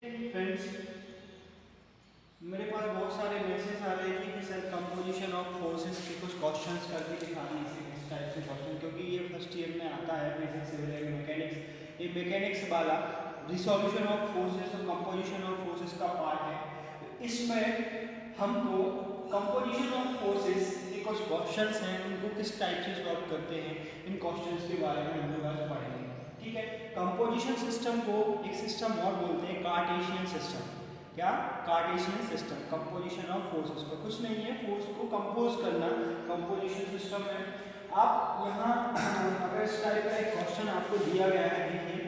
Friends, मेरे पास बहुत सारे मैसेज आ रहे थे कि सर कंपोजिशन ऑफ फोर्सेस के कुछ क्वेश्चंस करके दिखाने से इस टाइप के क्वेश्चन, क्योंकि ये फर्स्ट ईयर में आता है बेसिक सिविल मैकेनिक्स। ये मैकेनिक्स वाला रिसोल्यूशन ऑफ फोर्सेस और कंपोजिशन ऑफ फोर्सेस का पार्ट है। इसमें हमको कंपोजिशन ऑफ फोर्सेस के कुछ क्वेश्चंस हैं, उनको किस टाइप से सॉल्व करते हैं, इन क्वेश्चंस के बारे में हम लोग आज पढ़ेंगे। ठीक है, कंपोजिशन सिस्टम को एक सिस्टम और बोलते हैं कार्टेशियन सिस्टम। क्या? Cartesian system. Composition of forces को कुछ नहीं है, फोर्स को कंपोज करना कंपोजिशन सिस्टम है। आप यहाँ अगर इस टाइप का एक क्वेश्चन आपको दिया गया है, देखिए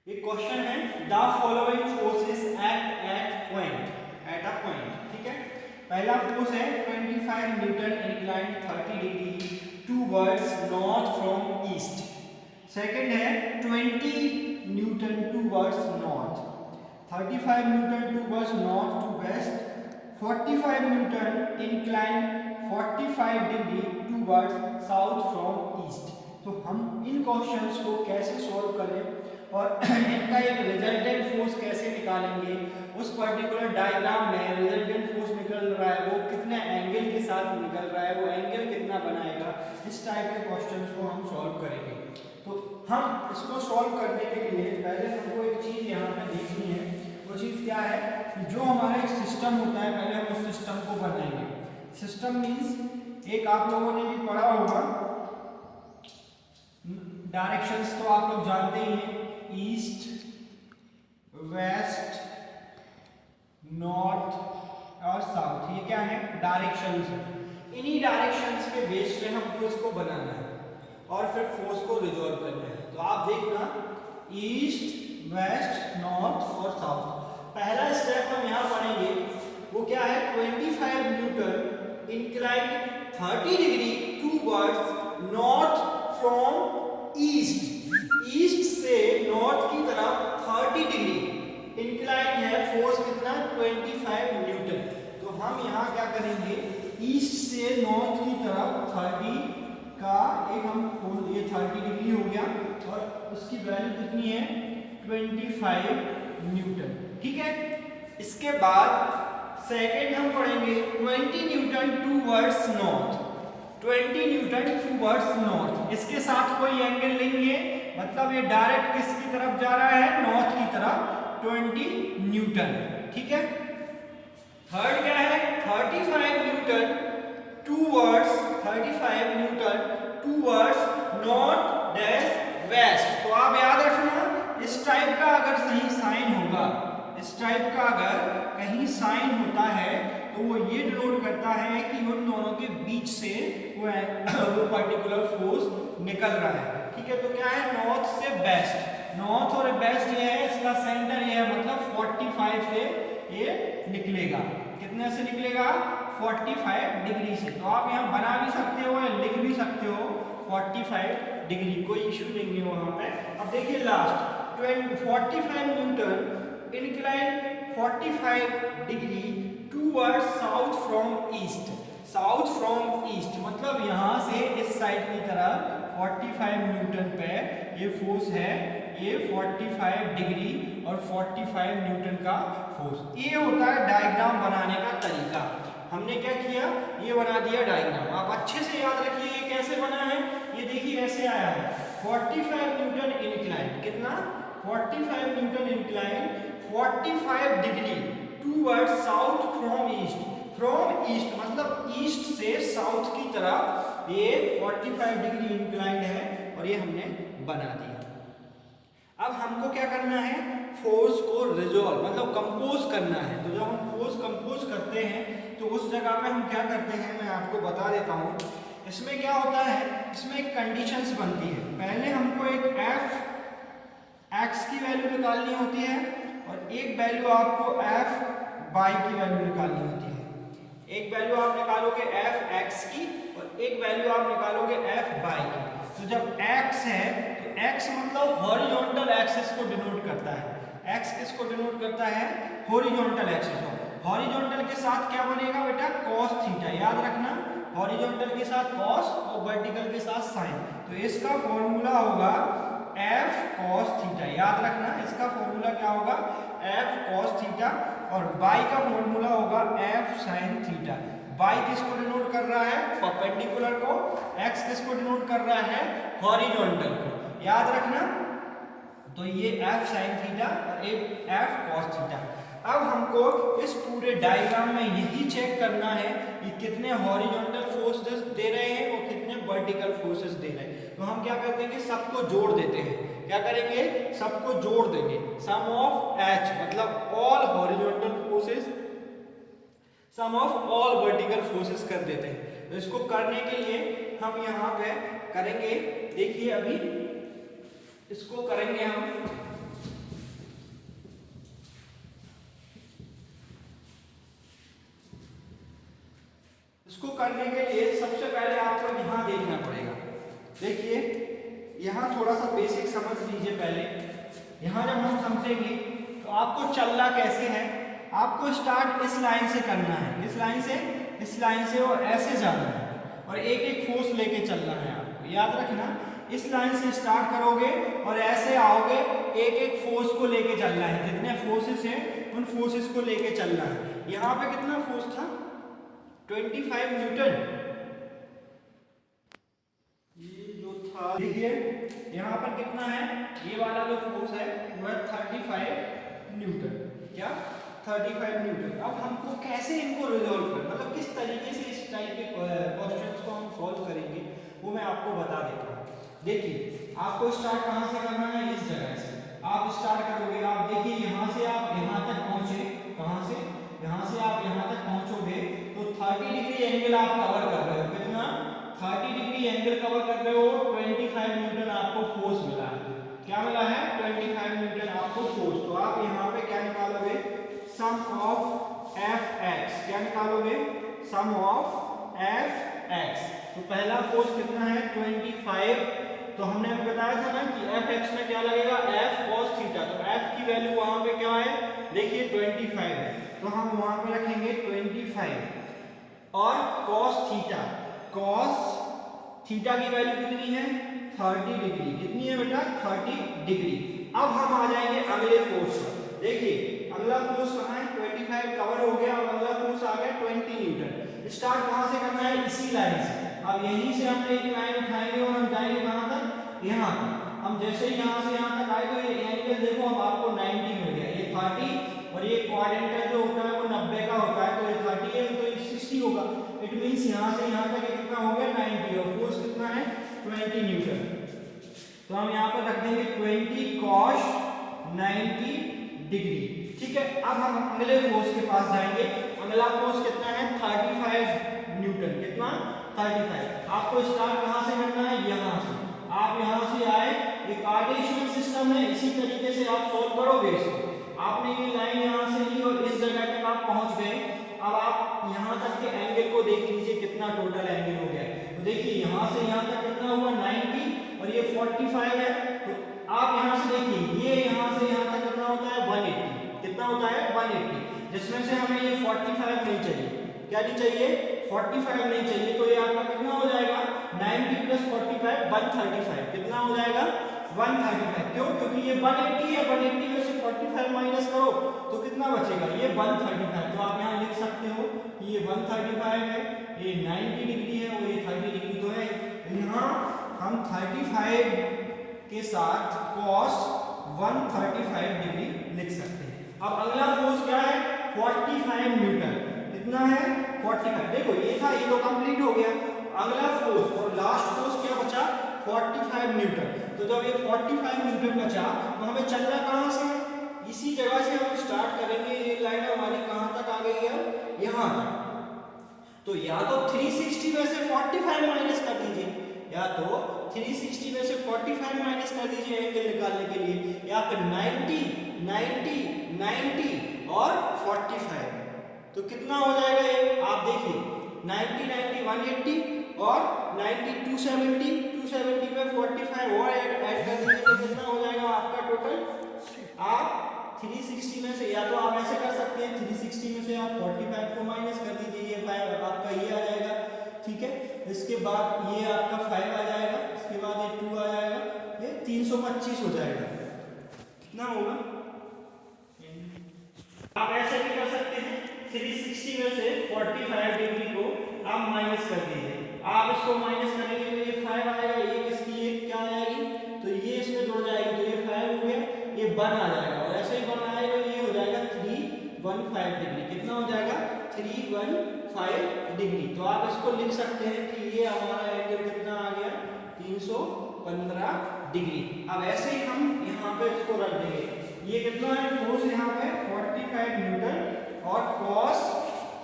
एक क्वेश्चन है, the following forces act at a point. ठीक है, पहला फोर्स है 25 newton inclined 30 degree towards north from east. Second है 20 newton towards north, 35 newton towards north to west, 45 newton inclined 45 degree towards south from east. तो हम इन questions को कैसे solve करें और इनका एक रिजल्टेंट फोर्स कैसे निकालेंगे, उस पर्टिकुलर डायग्राम में रिजल्टेंट फोर्स निकल रहा है वो कितने एंगल के साथ निकल रहा है, वो एंगल कितना बनाएगा, इस टाइप के क्वेश्चंस को हम सॉल्व करेंगे। तो हम इसको सॉल्व करने के लिए पहले हमको एक चीज़ यहाँ पे देखनी है। वो चीज़ क्या है कि जो हमारा एक सिस्टम होता है, पहले हम उस सिस्टम को बनाएंगे। सिस्टम मीन्स एक आप लोगों ने भी पढ़ा होगा, डायरेक्शंस तो आप लोग जानते ही हैं, ईस्ट, वेस्ट, नॉर्थ और साउथ। ये क्या है? डायरेक्शंस है। इन्हीं डायरेक्शंस के बेस पे हमको इसको बनाना है और फिर फोर्स को रिजॉल्व करना है। तो आप देखना, ईस्ट, वेस्ट, नॉर्थ और साउथ। पहला स्टेप हम यहाँ पढ़ेंगे, वो क्या है? 25 newton inclined 30 degree towards north from east. East से नॉर्थ की तरफ 30 डिग्री इंक्लाइंड है, फोर्स कितना? 25 न्यूटन। तो हम यहाँ क्या करेंगे, ईस्ट से नॉर्थ की तरफ 30 का एक हम ये 30 डिग्री हो गया और उसकी वैल्यू कितनी है? 25 न्यूटन। ठीक है, इसके बाद सेकेंड हम पढ़ेंगे 20 newton towards north. 20 newton towards north, इसके साथ कोई एंगल नहीं है, मतलब ये डायरेक्ट किसकी तरफ जा रहा है? नॉर्थ की तरफ, 20 न्यूटन। ठीक है, थर्ड क्या है? 35 newton towards, 35 newton towards north dash west. तो आप याद रखना, इस टाइप का अगर सही साइन होगा, इस टाइप का अगर कहीं साइन होता है तो वो ये डिनोट करता है कि उन दोनों के बीच से वो पर्टिकुलर फोर्स निकल रहा है। ठीक है, तो क्या है? नॉर्थ से वेस्ट, नॉर्थ और वेस्ट ये है, इसका सेंटर ये है, मतलब 45 से ये निकलेगा। कितने से निकलेगा? 45 डिग्री से। तो आप यहाँ बना भी सकते हो या लिख भी सकते हो 45 डिग्री, कोई इशू नहीं है वहाँ पे। अब देखिए last 45 newton inclined 45 degree towards south from east. South from east मतलब यहाँ से इस साइड की तरफ 45 न्यूटन पे ये फोर्स है, ये 45 डिग्री और 45 न्यूटन का फोर्स। ये होता है डायग्राम बनाने का तरीका। हमने क्या किया? ये बना दिया डायग्राम। आप अच्छे से याद रखिए ये कैसे बना है। ये देखिए ऐसे आया है, 45 न्यूटन इंक्लाइंड, कितना? 45 newton inclined 45 degree towards south from east. From east मतलब ईस्ट से साउथ की तरफ ये 45 डिग्री इंक्लाइंड है और ये हमने बना दिया। अब हमको क्या करना है? फोर्स को रिजॉल्व मतलब कंपोज करना है। तो जब हम फोर्स कंपोज करते हैं तो उस जगह पे हम क्या करते हैं, मैं आपको बता देता हूँ। इसमें क्या होता है, इसमें एक कंडीशंस बनती है। पहले हमको एक एफ एक्स की वैल्यू निकालनी होती है और एक वैल्यू आपको एफ वाई की वैल्यू निकालनी होती है। एक वैल्यू आप निकालोगे एफ एक्स की और एक वैल्यू आप निकालोगे एफ वाई की। तो जब एक्स है तो एक्स मतलब हॉरिजॉन्टल एक्सिस को डिनोट करता है। एक्स किसको डिनोट करता है? हॉरिजॉन्टल एक्सिस को। हॉरिजॉन्टल के साथ क्या बनेगा बेटा? Cos theta. याद रखना, हॉरिजॉन्टल के साथ कॉस और वर्टिकल के साथ साइन। तो इसका फॉर्मूला होगा एफ कॉस थीटा। याद रखना इसका फॉर्मूला क्या होगा, एफ कॉस थीटा, और बाई का फॉर्मूला होगा एफ साइन थीटा। बाई किसको डिनोट कर रहा है, परपेंडिकुलर को, एक्स किसको डिनोट कर रहा है, हॉरिजॉन्टल को। याद रखना, तो ये एफ साइन थीटा और एफ कॉस थीटा। अब हमको इस पूरे डायग्राम में यही चेक करना है कि कितने हॉरिजॉन्टल फोर्सेस दे रहे हैं और कितने वर्टिकल फोर्सेस दे रहे हैं। तो हम क्या कर देंगे, सबको जोड़ देते हैं। क्या करेंगे, सबको जोड़ देंगे। सम ऑफ एच मतलब all horizontal forces, sum of all vertical forces कर देते हैं। तो इसको करने के लिए हम यहाँ पे करेंगे, देखिए अभी इसको करेंगे हम, इसको करने के लिए सबसे पहले आपको यहाँ देखना पड़ेगा। देखिए यहाँ थोड़ा सा बेसिक समझ लीजिए पहले। यहाँ जब हम समझेंगे तो आपको चलना कैसे है, आपको स्टार्ट इस लाइन से करना है, किस लाइन से, इस लाइन से, और ऐसे जाना है और एक एक फोर्स लेके चलना है आपको। याद रखना, इस लाइन से स्टार्ट करोगे और ऐसे आओगे, एक एक फोर्स को लेके चलना है। जितने फोर्सेस हैं उन फोर्सेस को लेके चलना है। यहाँ पे कितना फोर्स था, 25 न्यूटन। ये जो था, देखिए यहाँ पर कितना है, ये वाला जो फोर्स है वह 35 न्यूटन। क्या, 35 न्यूटन। अब हमको कैसे इनको रिजॉल्व करना, मतलब किस तरीके से इस टाइप के क्वेश्चंस को हम सॉल्व करेंगे, वो मैं आपको बता देता हूँ। देखिए आपको स्टार्ट कहाँ से करना है, इस जगह से आप स्टार्ट करोगे। आप देखिए यहाँ से आप यहाँ तक पहुँचे, कहाँ से, यहाँ से आप यहाँ तक पहुँचोगे तो 30 डिग्री एंगल आप कवर कर रहे हो। कितना, 30 डिग्री एंगल कवर कर रहे हो। 25 न्यूटन आपको फोर्स मिला है। क्या मिला है, 25 न्यूटन आपको फोर्स। तो आप यहाँ पे क्या निकालोगे, सम ऑफ एफ एक्स। क्या निकालोगे, सम ऑफ एफ एक्स। तो पहला फोर्स कितना है, 25। तो हमने अभी बताया था ना कि एफ एक्स में क्या लगेगा, एफ कॉस थीटा। तो एफ की वैल्यू वहां पे क्या है, देखिए 25 है, तो हम वहां पे रखेंगे 25। और कॉस थीटा, कॉस थीटा की वैल्यू कितनी है, 30 डिग्री। कितनी है बेटा, 30 डिग्री। अब हम आ जाएंगे अगले फोर्स पर। देखिए अगला फोर्स कहाँ है, 25 कवर हो गया, और अगला फोर्स आ गया 20 न्यूटन। स्टार्ट कहाँ से करना है, इसी लाइन से। अब यहीं से हम एक लाइन उठाएंगे और हम जाएंगे कहाँ तक, यहाँ तक। हम जैसे ही यहाँ से यहाँ तक आए तो ये एंगल देखो, अब आपको 90 मिल गया। ये 30 और ये क्वाड्रेंटल जो होता है वो 90 का होता है, तो ये 30 है तो ये 60 होगा। इट मींस यहाँ से यहाँ तक कितना हो गया, 90, और फोर्स कितना है, 20 न्यूटन। तो हम यहाँ पर रख देंगे 20 cos 90 डिग्री। ठीक है, अब हम अगले फोर्स के पास जाएंगे। अगला फोर्स कितना है, 35 न्यूटन। कितना, 35। आपको स्टार्ट कहाँ से करना है, यहाँ से। आप यहाँ से आए, ये कार्टेशियन सिस्टम है, इसी तरीके से आप सॉल्व करोगे इसको। आपने ये लाइन यहाँ से ली और इस जगह तक आप पहुँच गए। अब आप यहाँ तक के एंगल को देख लीजिए, कितना टोटल एंगल हो गया। तो देखिए यहाँ से यहाँ तक कितना हुआ, 90, और ये 45 है। तो आप यहाँ से देखिए, ये यहाँ से यहाँ तक कितना होता है, 180। कितना होता है, 180, जिसमें से हमें ये 45 नहीं चाहिए। क्या नहीं चाहिए, 45 नहीं चाहिए। तो ये आपका कितना हो जाएगा, 90 + 45 135। कितना हो जाएगा, 135। क्यों, क्योंकि ये 180 है, 180 में से 45 माइनस करो तो कितना बचेगा, ये 135। तो आप यहाँ लिख सकते हो कि ये 135 है, ये 90 डिग्री है और ये 30 डिग्री तो है। यहाँ हम 35 के साथ cos 135 डिग्री लिख सकते हैं। अब अगला फोर्स क्या है, 45 न्यूटन। कितना है, 45। देखो ये था, ये तो कंप्लीट हो गया। अगला फोर्स और लास्ट फोर्स क्या बचा, 45 न्यूटन। तो जब ये 45 न्यूटन बचा तो हमें चलना कहाँ से, इसी जगह से हम स्टार्ट करेंगे। ये लाइन हमारी कहाँ तक आ गई है, यहाँ तक। तो या तो 360 में से 45 माइनस कर दीजिए, या तो 360 में से 45 माइनस कर दीजिए एंगल निकालने के लिए, या फिर 90 90 90 और 45। तो कितना हो जाएगा ये, आप देखिए 90 90 180 और 90 270 270 में 45 और ऐड कर दीजिए तो कितना हो जाएगा आपका टोटल। आप 360 में से, या तो आप ऐसे कर सकते हैं, 360 में से आप 45 को माइनस कर दीजिए, ये 5 आपका ये आ जाएगा। ठीक है, इसके बाद ये आपका 5 आ जाएगा, इसके बाद ये 2 आ जाएगा, ये 325 हो जाएगा। कितना होगा? आप ऐसे भी कर सकते हैं, 360 में से 45 डिग्री को आप माइनस कर दीजिए। आप इसको माइनस करेंगे तो ये 5 आएगा, ये किसकी एक क्या आएगी, तो ये इसमें जुड़ जाएगी, तो ये 5 हो गया, ये 1 आ जाएगा, और ऐसे ही 1 आएगा, ये हो जाएगा 315 डिग्री। कितना हो जाएगा? 315 डिग्री। तो आप इसको लिख सकते हैं कि ये हमारा एंगल कितना आ गया? 315 डिग्री। अब ऐसे ही हम यहाँ पे इसको रख देंगे, ये कितना है फोर्स यहाँ पे 45 न्यूटन और cos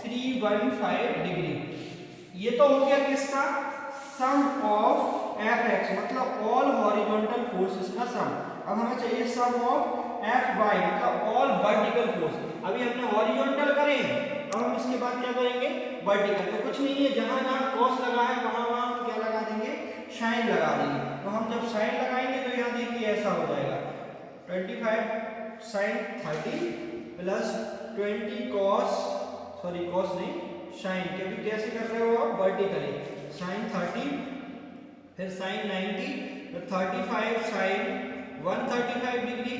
315 डिग्री। ये तो हो गया किसका? सम ऑफ Fx, मतलब ऑल हॉरिजॉन्टल फोर्सेस का सम। अब हमें चाहिए सम ऑफ Fy, मतलब ऑल वर्टिकल फोर्स। अभी हमने हॉरिजॉन्टल करे, अब हम इसके बाद क्या करेंगे? वर्टिकल। तो कुछ नहीं है, जहां जहां cos लगा है वहां वहां हम क्या लगा देंगे? साइन लगा देंगे। तो हम जब साइन लगाएंगे तो यहाँ देखिए ऐसा हो जाएगा 25 sin 30 plus 20 cos, sorry cos नहीं, sin, क्योंकि कैसे कर रहे हो आप? वर्टिकली। sin 30 फिर sin 90 फिर 35 sin 135 डिग्री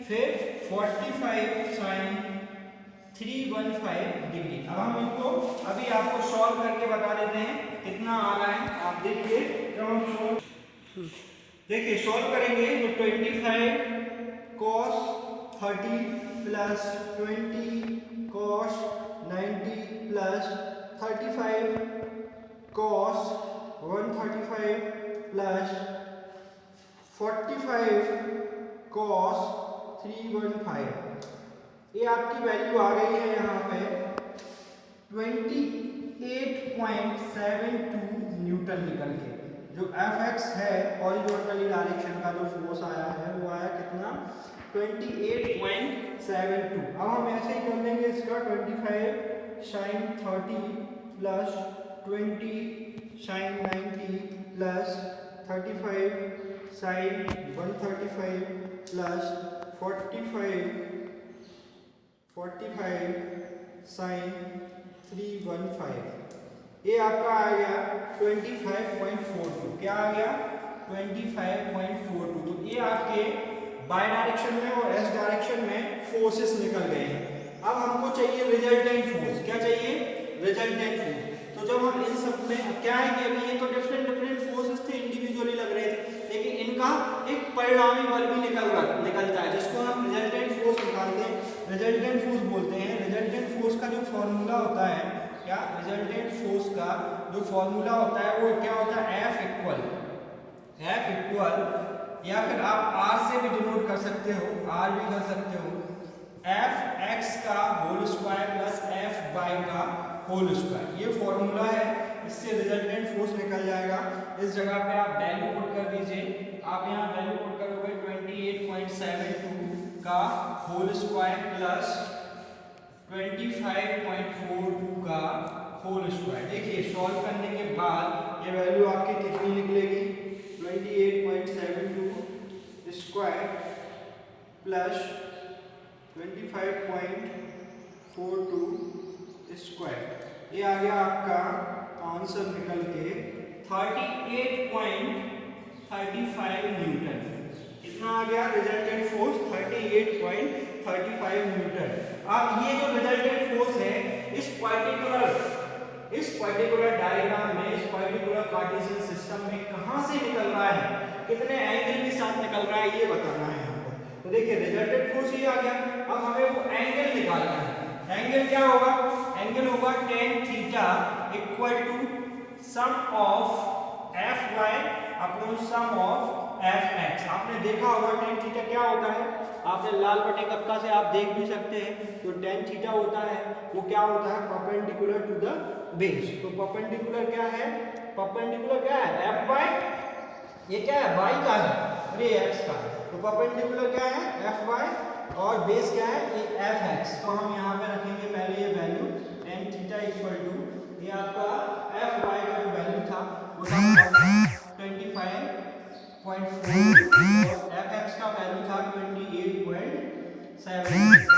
फिर 45 sin 315 डिग्री। अब हम इनको अभी आपको सॉल्व करके बता देते हैं कितना आ रहा है। आप देखिए, जब हम सॉल्व देखिए सॉल्व करेंगे तो 25 cos 30 plus 20 cos 90 plus 35 cos 135 plus 45 cos 315, ये आपकी वैल्यू आ गई है यहाँ पे 28.72 न्यूटन निकल के। जो Fx है हॉरिजॉन्टली डायरेक्शन का जो फोर्स आया है वो आया कितना? 28.72। अब हम ऐसे ही कर लेंगे इसका 25 sin 30 plus 20 sin 90 plus 35 sin 135 plus 45 sin 315, ये आपका आ गया 25.42। क्या आ गया? 25.42। तो ये आपके बाय डायरेक्शन में और एस डायरेक्शन में फोर्सेस निकल गए हैं। अब हमको चाहिए रिजल्टेंट फोर्स। क्या चाहिए? Resultant force. तो जब हम इन सब में क्या है कि अभी ये तो डिफरेंट डिफरेंट फोर्सेस थे, इंडिविजुअली लग रहे थे, लेकिन इनका एक परिणामी बल भी निकलता है, जिसको हम रिजल्टेंट फोर्स निकालते हैं, रिजल्टेंट फोर्स बोलते हैं। रिजल्टेंट फोर्स का जो फॉर्मूला होता है, क्या रिजल्टेंट फोर्स का जो फॉर्मूला होता है वो क्या होता है? F इक्वल, या फिर आप R से भी डिनोट कर सकते हो, R भी कर सकते हो, Fx का होल स्क्वायर प्लस Fy का होल स्क्वायर। ये फॉर्मूला है, इससे रिजल्टेंट फोर्स निकल जाएगा। इस जगह पे आप वैल्यू पुट कर दीजिए। आप यहाँ वैल्यू पुट करोगे 28.72 का होल स्क्वायर प्लस 25.42 का होल स्क्वायर। देखिए सॉल्व करने के बाद ये वैल्यू आपकी कितनी निकलेगी? 28.72 स्क्वायर प्लस 25.42 स्क्वायर, ये आ गया आपका आंसर निकल के 38.35 न्यूटन। कितना आ गया? Resultant force 38.35 Newton. अब ये जो रिजल्टेंट फोर्स है इस पर्टिकुलर डायग्राम में, इस पर्टिकुलर कार्टेशियन सिस्टम में कहां से निकल रहा है, कितने एंगल के साथ निकल रहा है, ये बताना है हमको। तो देखिए रिजल्टेंट फोर्स ये आ गया। अब हमें वो एंगल निकालना है। एंगल क्या होगा? एंगल होगा tan theta equal to sum of Fy upon sum of Fx। आपने देखा होगा tan थीटा क्या होता है, आपने लाल बटे कक्का से आप देख भी सकते हैं। तो tan थीटा होता है वो क्या होता है? Perpendicular to the base. तो परपेंडिकुलर क्या है? परपेंडिकुलर क्या है? Fy, ये क्या है? y का है और ये x का है। तो परपेंडिकुलर क्या है? Fy और बेस क्या है? ये Fx। तो हम यहाँ पे रखेंगे पहले ये value tan theta equal to, ये आपका Fy का जो वैल्यू था वो था 25.4 और Fx का वैल्यू था 28.7।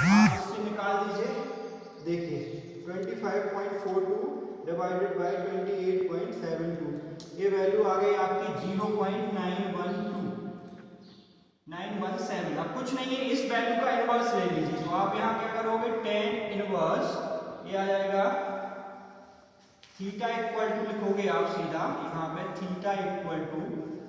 आप इससे निकाल दीजिए। देखिए 25.42 डिवाइडेड बाय 28.72, ये वैल्यू आ गई आपकी 0.912। कुछ नहीं है, इस वैल्यू का इनवर्स ले लीजिए। तो आप यहाँ क्या करोगे, tan इनवर्स ये आ जाएगा थीटा इक्वल टू, लिखोगे आप सीधा यहाँ पे theta equal to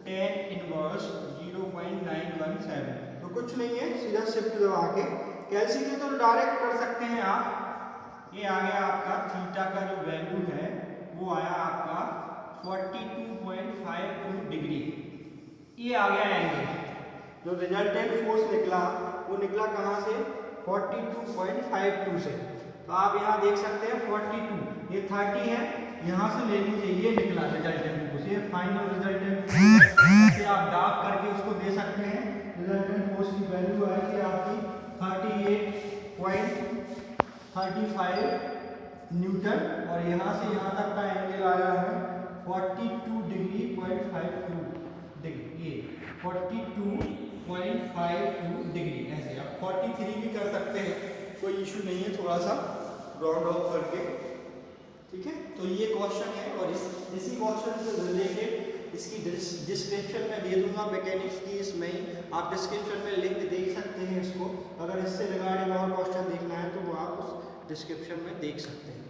tan inverse 0.917। तो कुछ नहीं है, सीधा शिफ्ट दबा के कैलकुलेट तो डायरेक्ट कर सकते हैं आप। ये आ गया आपका थीटा का जो वैल्यू है वो आया आपका 42.52 डिग्री। ये आ गया एंगल। जो रिजल्टेंट फोर्स निकला वो निकला कहाँ से, 42.52 से। तो आप यहाँ देख सकते हैं 42, ये 30 है, यहाँ से ले लीजिए, ये निकला रिजल्टेंट फोर्स, ये फाइनल रिजल्टेंट फोर्स से आप डार्क करके उसको दे सकते हैं। रिजल्टेंट फोर्स की वैल्यू आएगी आपकी 38.35 न्यूटन, और यहाँ से यहाँ तक का एंगल आया है 42 डिग्री 52 डिग्री, ये 42.52 डिग्री। ऐसे आप 43 भी कर सकते हैं, कोई इशू नहीं है, थोड़ा सा राउंड ऑफ करके, ठीक है। तो ये क्वेश्चन है, और इसी क्वेश्चन से रिलेटेड इसकी डिस्क्रिप्शन में दे दूंगा मैकेनिक्स की, इसमें आप डिस्क्रिप्शन में लिंक देख सकते हैं इसको। अगर इससे रिगार्डिंग और क्वेश्चन देखना है तो वो आप उस डिस्क्रिप्शन में देख सकते हैं।